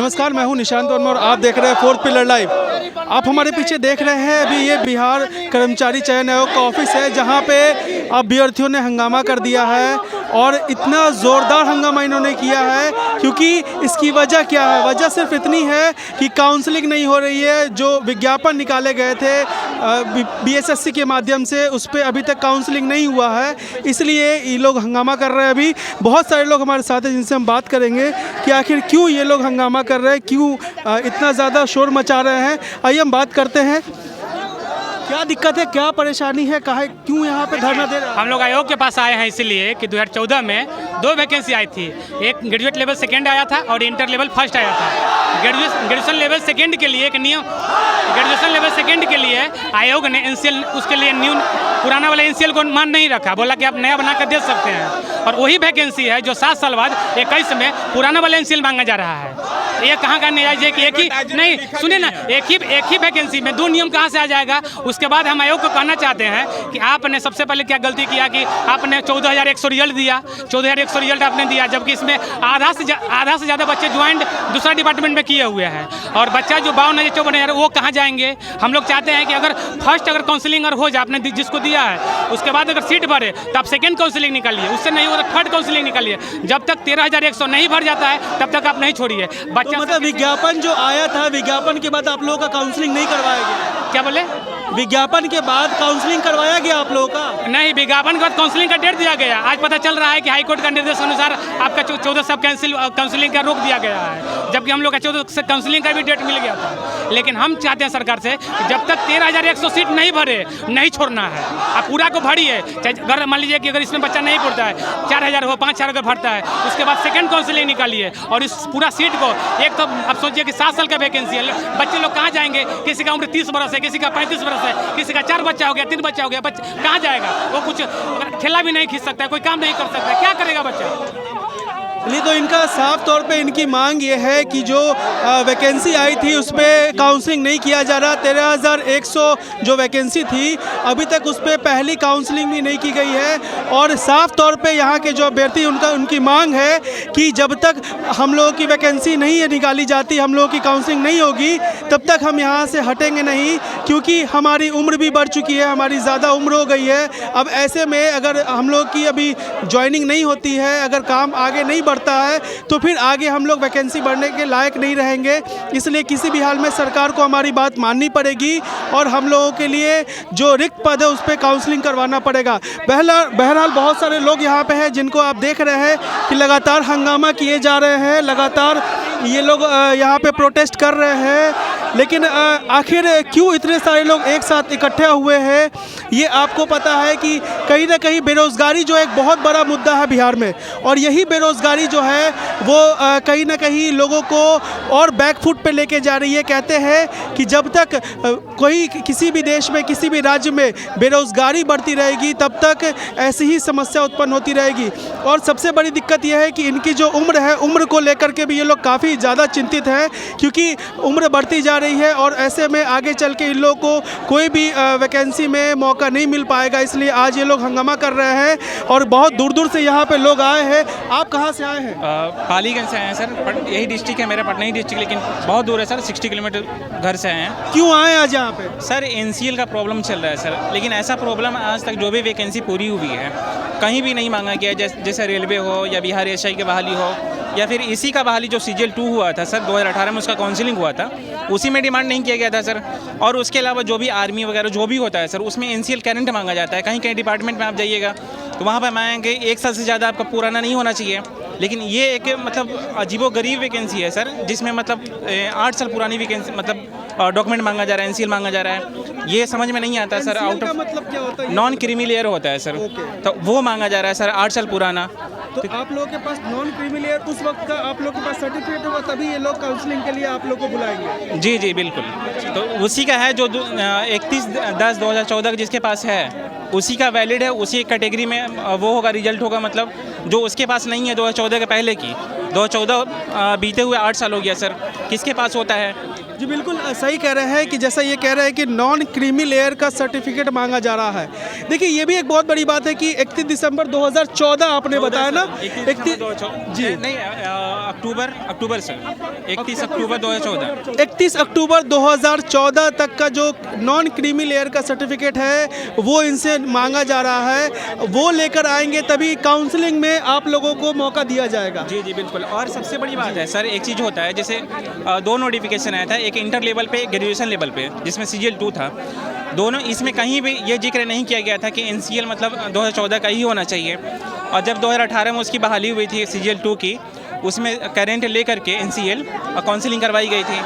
नमस्कार, मैं हूं निशांत वर्मा और आप देख रहे हैं फोर्थ पिलर लाइव। आप हमारे पीछे देख रहे हैं अभी ये बिहार कर्मचारी चयन आयोग का ऑफिस है, जहां पे अभ्यर्थियों ने हंगामा कर दिया है और इतना ज़ोरदार हंगामा इन्होंने किया है क्योंकि इसकी वजह क्या है? वजह सिर्फ इतनी है कि काउंसलिंग नहीं हो रही है। जो विज्ञापन निकाले गए थे बीएसएससी के माध्यम से, उस पर अभी तक काउंसलिंग नहीं हुआ है, इसलिए ये लोग हंगामा कर रहे हैं। अभी बहुत सारे लोग हमारे साथ हैं जिनसे हम बात करेंगे कि आखिर क्यों ये लोग हंगामा कर रहे हैं, क्यों इतना ज़्यादा शोर मचा रहे हैं। आइए हम बात करते हैं, क्या दिक्कत है, क्या परेशानी है, कहा क्यों यहाँ पे धरना दे रहे हैं? हम लोग आयोग के पास आए हैं इसलिए कि 2014 में 2 वैकेंसी आई थी। एक ग्रेजुएट लेवल सेकेंड आया था और इंटर लेवल फर्स्ट आया था। ग्रेजुएशन लेवल सेकेंड के लिए एक नियम, ग्रेजुएशन लेवल सेकेंड के लिए आयोग ने एनसीएल, उसके लिए न्यू पुराना वाला एनसीएल को मान नहीं रखा, बोला कि आप नया बना कर दे सकते हैं। और वही वैकेंसी है जो 7 साल बाद 21 में पुराना वाला एनसीएल मांगा जा रहा है। ये कहाँ का न्याय है कि एक ही नहीं, सुनिए ना, एक ही वैकेंसी में 2 नियम कहाँ से आ जाएगा। उसके बाद हम आयोग को कहना चाहते हैं कि आपने सबसे पहले क्या गलती किया कि आपने 14,100 रिजल्ट दिया, 14,100 रिजल्ट आपने दिया, जबकि इसमें आधा से ज़्यादा बच्चे ज्वाइंट दूसरा डिपार्टमेंट में किए हुए हैं। और बच्चा जो 52,54 वो कहाँ जाएंगे? हम लोग चाहते हैं कि अगर फर्स्ट अगर काउंसलिंग अगर हो जाए, आपने जिसको दिया है, उसके बाद अगर सीट भरे तो आप सेकेंड काउंसलिंग निकालिए, उससे नहीं हो तो थर्ड काउंसलिंग निकालिए। जब तक 13,100 नहीं भर जाता है तब तक आप नहीं छोड़िए। तो मतलब विज्ञापन जो आया था, विज्ञापन के बाद आप लोगों का काउंसलिंग नहीं करवाया गया? क्या बोले? विज्ञापन के बाद काउंसलिंग करवाया गया आप लोगों का? नहीं, विज्ञापन के बाद काउंसलिंग का डेट दिया गया। आज पता चल रहा है कि हाईकोर्ट का निर्देश अनुसार आपका 14 सब काउंसलिंग का रोक दिया गया है, जबकि हम लोग का 14 से काउंसलिंग का भी डेट मिल गया था। लेकिन हम चाहते हैं सरकार से कि जब तक 13,100 सीट नहीं भरे, नहीं छोड़ना है। आप पूरा को भरिए। अगर मान लीजिए कि अगर इसमें बच्चा नहीं पढ़ता है, 4,000 हो, 5,000 अगर भरता है, उसके बाद सेकेंड काउंसलिंग निकालिए और इस पूरा सीट को, एक तो आप सोचिए कि 7 साल का वैकेंसी है, बच्चे लोग कहाँ जाएंगे? किसी का उम्र 30 बरस है, किसी का 35 बरस है, किसी का 4 बच्चा हो गया, 3 बच्चा हो गया, बच्चा कहाँ जाएगा? वो कुछ ठेला भी नहीं खींच सकता है, कोई काम नहीं कर सकता है, क्या करेगा बच्चा? नहीं, तो इनका साफ तौर पे इनकी मांग ये है कि जो वैकेंसी आई थी उस पर काउंसलिंग नहीं किया जा रहा। 13,100 जो वैकेंसी थी अभी तक उस पर पहली काउंसलिंग भी नहीं की गई है। और साफ तौर पे यहाँ के जो अभ्यर्थी उनकी मांग है कि जब तक हम लोगों की वैकेंसी नहीं निकाली जाती, हम लोगों की काउंसलिंग नहीं होगी, तब तक हम यहाँ से हटेंगे नहीं, क्योंकि हमारी उम्र भी बढ़ चुकी है, हमारी ज़्यादा उम्र हो गई है। अब ऐसे में अगर हम लोग की अभी ज्वाइनिंग नहीं होती है, अगर काम आगे नहीं बढ़ता है, तो फिर आगे हम लोग वैकेंसी बढ़ने के लायक नहीं रहेंगे। इसलिए किसी भी हाल में सरकार को हमारी बात माननी पड़ेगी और हम लोगों के लिए जो रिक्त पद है उस पर काउंसलिंग करवाना पड़ेगा। बहरहाल बहुत सारे लोग यहाँ पे हैं जिनको आप देख रहे हैं कि लगातार हंगामा किए जा रहे हैं, लगातार ये लोग यहाँ पे प्रोटेस्ट कर रहे हैं। लेकिन आखिर क्यों इतने सारे लोग एक साथ इकट्ठे हुए हैं, ये आपको पता है कि कहीं ना कहीं बेरोज़गारी जो एक बहुत बड़ा मुद्दा है बिहार में, और यही बेरोज़गारी जो है वो कहीं ना कहीं लोगों को और बैकफुट पे लेके जा रही है। कहते हैं कि जब तक कोई किसी भी देश में, किसी भी राज्य में बेरोज़गारी बढ़ती रहेगी, तब तक ऐसी ही समस्या उत्पन्न होती रहेगी। और सबसे बड़ी दिक्कत यह है कि इनकी जो उम्र है, उम्र को लेकर के भी ये लोग काफ़ी ज़्यादा चिंतित हैं, क्योंकि उम्र बढ़ती जा रही है और ऐसे में आगे चल के इन लोगों को कोई भी वैकेंसी में मौका नहीं मिल पाएगा। इसलिए आज ये लोग हंगामा कर रहे हैं और बहुत दूर दूर से यहाँ पे लोग आए हैं। आप कहाँ से आए हैं? पालीगंज से आए हैं सर। यही डिस्ट्रिक्ट है मेरा, पटना ही डिस्ट्रिक्ट, लेकिन बहुत दूर है सर, 60 किलोमीटर घर से आए हैं। क्यों आए आज यहाँ पे? सर एनसीएल का प्रॉब्लम चल रहा है सर, लेकिन ऐसा प्रॉब्लम आज तक जो भी वैकेंसी पूरी हुई है कहीं भी नहीं मांगा गया। जैसे रेलवे हो या बिहार एसआई की बहाली हो या फिर इसी का बहाली जो CGL 2 हुआ था सर 2018 में, उसका काउंसलिंग हुआ था, उसी में डिमांड नहीं किया गया था सर। और उसके अलावा जो भी आर्मी वगैरह जो भी होता है सर, उसमें एनसीएल कैरेंट मांगा जाता है। कहीं कहीं डिपार्टमेंट में आप जाइएगा तो वहाँ पर मांगेंगे 1 साल से ज़्यादा आपका पुराना नहीं होना चाहिए। लेकिन ये एक मतलब अजीबो-गरीब वैकेंसी है सर, जिसमें मतलब 8 साल पुरानी वैकेंसी मतलब डॉक्यूमेंट मांगा जा रहा है, एनसीएल मांगा जा रहा है। ये समझ में नहीं आता सर। आउट ऑफ मतलब क्या होता है? नॉन क्रीमी लेयर होता है सर, तो वो मांगा जा रहा है सर 8 साल पुराना। तो आप लोगों के पास नॉन क्रीमी लेयर उस वक्त का आप लोगों के पास सर्टिफिकेट होगा, तभी ये लोग काउंसलिंग के लिए आप लोग को बुलाएंगे? जी जी बिल्कुल। तो उसी का है जो 31/10/2014 जिसके पास है उसी का वैलिड है, उसी कैटेगरी में वो होगा, रिजल्ट होगा। मतलब जो उसके पास नहीं है 2014 के पहले की, 2014 बीते हुए 8 साल हो गया सर, किसके पास होता है? जी बिल्कुल सही कह रहे हैं कि जैसा ये कह रहे हैं कि नॉन क्रीमी लेयर का सर्टिफिकेट मांगा जा रहा है। देखिए ये भी एक बहुत बड़ी बात है कि 31 दिसंबर 2014 आपने बताया ना, 31 जी नहीं अक्टूबर सर 31 अक्टूबर 2014 31 अक्टूबर 2014 तक का जो नॉन क्रीमी लेयर का सर्टिफिकेट है वो इनसे मांगा जा रहा है, वो लेकर आएंगे तभी काउंसलिंग में आप लोगों को मौका दिया जाएगा। जी जी बिल्कुल। और सबसे बड़ी बात है सर, एक चीज़ होता है जैसे दो नोटिफिकेशन आया था, एक इंटर लेवल पे, एक ग्रेजुएशन लेवल पे, जिसमें CGL 2 था। दोनों इसमें कहीं भी ये जिक्र नहीं किया गया था कि NCL मतलब 2014 का ही होना चाहिए। और जब 2018 में उसकी बहाली हुई थी CGL 2 की, उसमें करेंट लेकर के NCL काउंसलिंग करवाई गई थी।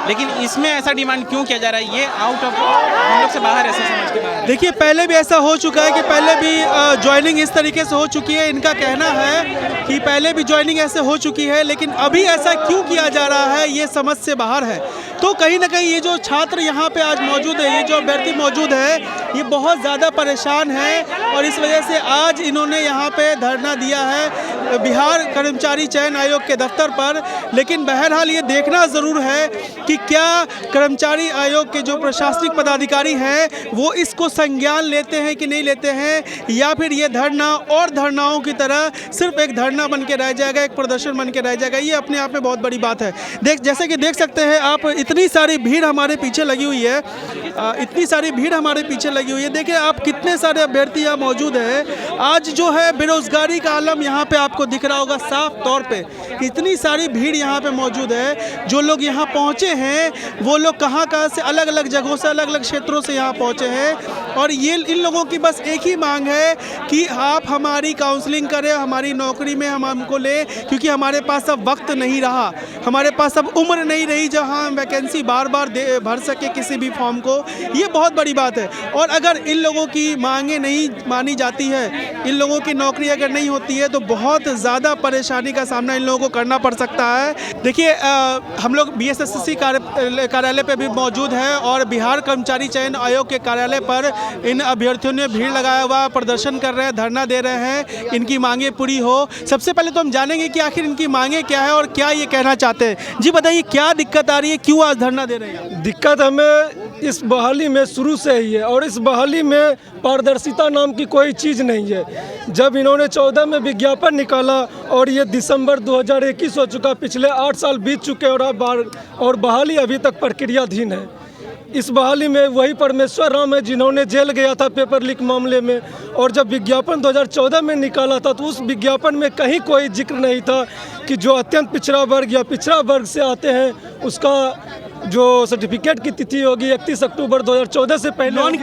लेकिन इसमें ऐसा डिमांड क्यों किया जा रहा है, ये आउट ऑफ हम लोग से बाहर है, ऐसा समझ के बाहर है। देखिए पहले भी ऐसा हो चुका है कि पहले भी ज्वाइनिंग इस तरीके से हो चुकी है। इनका कहना है कि पहले भी ज्वाइनिंग ऐसे हो चुकी है, लेकिन अभी ऐसा क्यों किया जा रहा है ये समझ से बाहर है। तो कहीं ना कहीं ये जो छात्र यहाँ पे आज मौजूद है, ये जो अभ्यर्थी मौजूद है, ये बहुत ज़्यादा परेशान है और इस वजह से आज इन्होंने यहाँ पे धरना दिया है बिहार कर्मचारी चयन आयोग के दफ्तर पर। लेकिन बहरहाल ये देखना ज़रूर है कि क्या कर्मचारी आयोग के जो प्रशासनिक पदाधिकारी हैं वो इसको संज्ञान लेते हैं कि नहीं लेते हैं, या फिर ये धरना और धरनाओं की तरह सिर्फ एक धरना बन के रह जाएगा, एक प्रदर्शन बन के रह जाएगा। ये अपने आप में बहुत बड़ी बात है। जैसे कि देख सकते हैं आप, इतनी सारी भीड़ हमारे पीछे लगी हुई है, इतनी सारी भीड़ हमारे पीछे लगी हुई है। देखिए आप कितने सारे अभ्यर्थी यहाँ मौजूद हैं। आज जो है बेरोजगारी का आलम यहाँ पे आपको दिख रहा होगा साफ तौर पे। इतनी सारी भीड़ यहाँ पे मौजूद है। जो लोग यहाँ पहुँचे हैं वो लोग कहाँ से अलग अलग जगहों से, अलग अलग क्षेत्रों से यहाँ पहुँचे हैं और ये इन लोगों की बस एक ही मांग है कि आप हमारी काउंसलिंग करें, हमारी नौकरी में हमको ले, क्योंकि हमारे पास अब वक्त नहीं रहा, हमारे पास अब उम्र नहीं रही जहाँ हम वैकेंसी बार बार भर सके किसी भी फॉर्म को। ये बहुत बड़ी बात है। और अगर इन लोगों की मांगें नहीं मानी जाती है, इन लोगों की नौकरी अगर नहीं होती है, तो बहुत ज़्यादा परेशानी का सामना इन लोगों को करना पड़ सकता है। देखिए हम लोग BSSC कार्यालय पे भी मौजूद है और बिहार कर्मचारी चयन आयोग के कार्यालय पर इन अभ्यर्थियों ने भीड़ लगाया हुआ प्रदर्शन कर रहे हैं, धरना दे रहे हैं, इनकी मांगें पूरी हो। सबसे पहले तो हम जानेंगे कि आखिर इनकी मांगें क्या है और क्या ये कहना चाहते हैं। जी बताइए क्या दिक्कत आ रही है, क्यों आज धरना दे रहे हैं? दिक्कत हमें इस बहाली में शुरू से ही है और इस बहाली में पारदर्शिता नाम की कोई चीज़ नहीं है। जब इन्होंने 14 में विज्ञापन निकाला और ये दिसंबर 2021 हो चुका, पिछले 8 साल बीत चुके और बहाली अभी तक प्रक्रियाधीन है। इस बहाली में वही परमेश्वर राम है जिन्होंने जेल गया था पेपर लीक मामले में, और जब विज्ञापन 2014 में निकाला था तो उस विज्ञापन में कहीं कोई जिक्र नहीं था कि जो अत्यंत पिछड़ा वर्ग या पिछड़ा वर्ग से आते हैं उसका जो सर्टिफिकेट की तिथि होगी 31 अक्टूबर 2014 से पहले, नॉन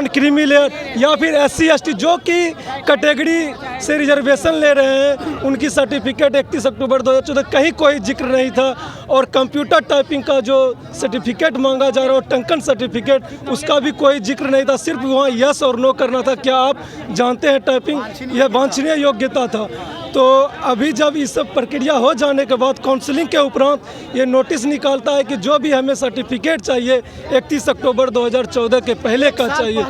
क्रीमी लेयर या फिर SC ST जो कि कैटेगरी से रिजर्वेशन ले रहे हैं उनकी सर्टिफिकेट 31 अक्टूबर 2014 कहीं कोई जिक्र नहीं था। और कंप्यूटर टाइपिंग का जो सर्टिफिकेट मांगा जा रहा है, टंकन सर्टिफिकेट, उसका भी कोई जिक्र नहीं था। सिर्फ वहाँ यस और नो करना था, क्या आप जानते हैं टाइपिंग, यह वांछनीय योग्यता था। तो अभी जब इस सब प्रक्रिया हो जाने के बाद काउंसलिंग के उपरांत ये नोटिस निकालता है कि जो भी हमें सर्टिफिकेट चाहिए 31 अक्टूबर 2014 के पहले का चाहिए।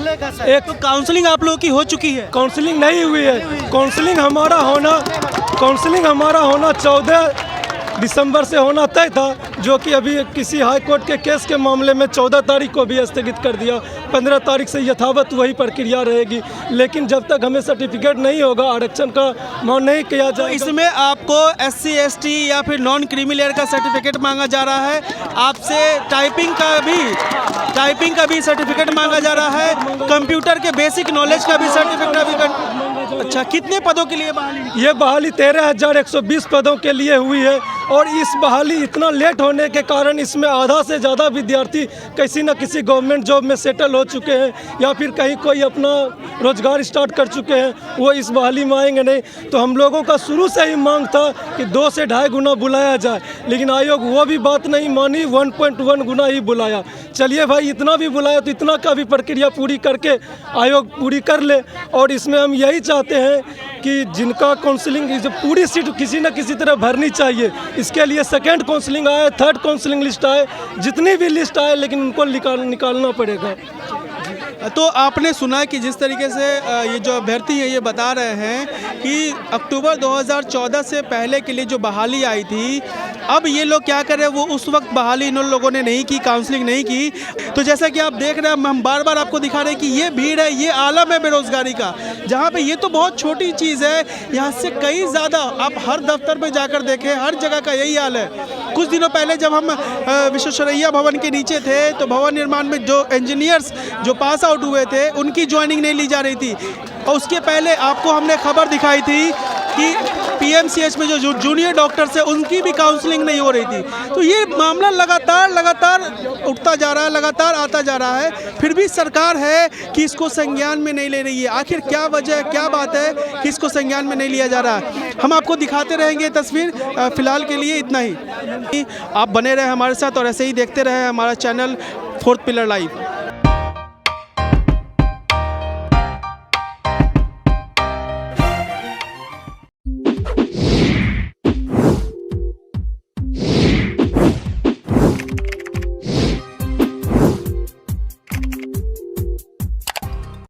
एक तो काउंसलिंग आप लोगों की हो चुकी है? काउंसलिंग नहीं हुई है। काउंसलिंग हमारा होना 14 दिसंबर से होना तय था, जो कि अभी किसी हाई कोर्ट के केस के मामले में 14 तारीख को भी स्थगित कर दिया। 15 तारीख से यथावत वही प्रक्रिया रहेगी। लेकिन जब तक हमें सर्टिफिकेट नहीं होगा, आरक्षण का मांग नहीं किया जाएगा। इसमें आपको SC ST या फिर नॉन क्रीमी लेयर का सर्टिफिकेट मांगा जा रहा है, आपसे टाइपिंग का भी सर्टिफिकेट मांगा जा रहा है, कंप्यूटर के बेसिक नॉलेज का भी सर्टिफिकेट। अच्छा, कितने पदों के लिए बहाली? ये बहाली 13,120 पदों के लिए हुई है और इस बहाली इतना लेट होने के कारण इसमें आधा से ज़्यादा विद्यार्थी किसी न किसी गवर्नमेंट जॉब में सेटल हो चुके हैं या फिर कहीं कोई अपना रोजगार स्टार्ट कर चुके हैं, वो इस बहाली में आएंगे नहीं। तो हम लोगों का शुरू से ही मांग था कि 2 से 2.5 गुना बुलाया जाए, लेकिन आयोग वो भी बात नहीं मानी, 1.1 गुना ही बुलाया। चलिए भाई, इतना भी बुलाया तो इतना का भी प्रक्रिया पूरी करके आयोग पूरी कर ले। और इसमें हम यही चाहते हैं कि जिनका काउंसलिंग पूरी सीट किसी न किसी तरह भरनी चाहिए, इसके लिए सेकंड काउंसलिंग आए, थर्ड काउंसलिंग लिस्ट आए, जितनी भी लिस्ट आए, लेकिन उनको निकालना पड़ेगा। तो आपने सुना कि जिस तरीके से ये जो अभ्यर्थी है ये बता रहे हैं कि अक्टूबर 2014 से पहले के लिए जो बहाली आई थी, अब ये लोग क्या करें, वो उस वक्त बहाली इन लोगों ने नहीं की, काउंसलिंग नहीं की। तो जैसा कि आप देख रहे हैं, हम बार बार आपको दिखा रहे हैं कि ये भीड़ है, ये आलम है बेरोज़गारी का, जहाँ पे ये तो बहुत छोटी चीज़ है, यहाँ से कई ज़्यादा आप हर दफ्तर में जाकर देखें, हर जगह का यही हाल है। कुछ दिनों पहले जब हम विश्वेश्वरैया भवन के नीचे थे तो भवन निर्माण में जो इंजीनियर्स जो पास आउट हुए थे उनकी ज्वाइनिंग नहीं ली जा रही थी, और उसके पहले आपको हमने खबर दिखाई थी कि पीएमसीएच में जो जूनियर डॉक्टर्स हैं उनकी भी काउंसलिंग नहीं हो रही थी। तो ये मामला लगातार उठता जा रहा है, लगातार आता जा रहा है, फिर भी सरकार है कि इसको संज्ञान में नहीं ले रही है। आखिर क्या वजह है, क्या बात है कि इसको संज्ञान में नहीं लिया जा रहा है? हम आपको दिखाते रहेंगे तस्वीर, फिलहाल के लिए इतना ही। आप बने रहे हमारे साथ और ऐसे ही देखते रहे हमारा चैनल फोर्थ पिलर लाइव।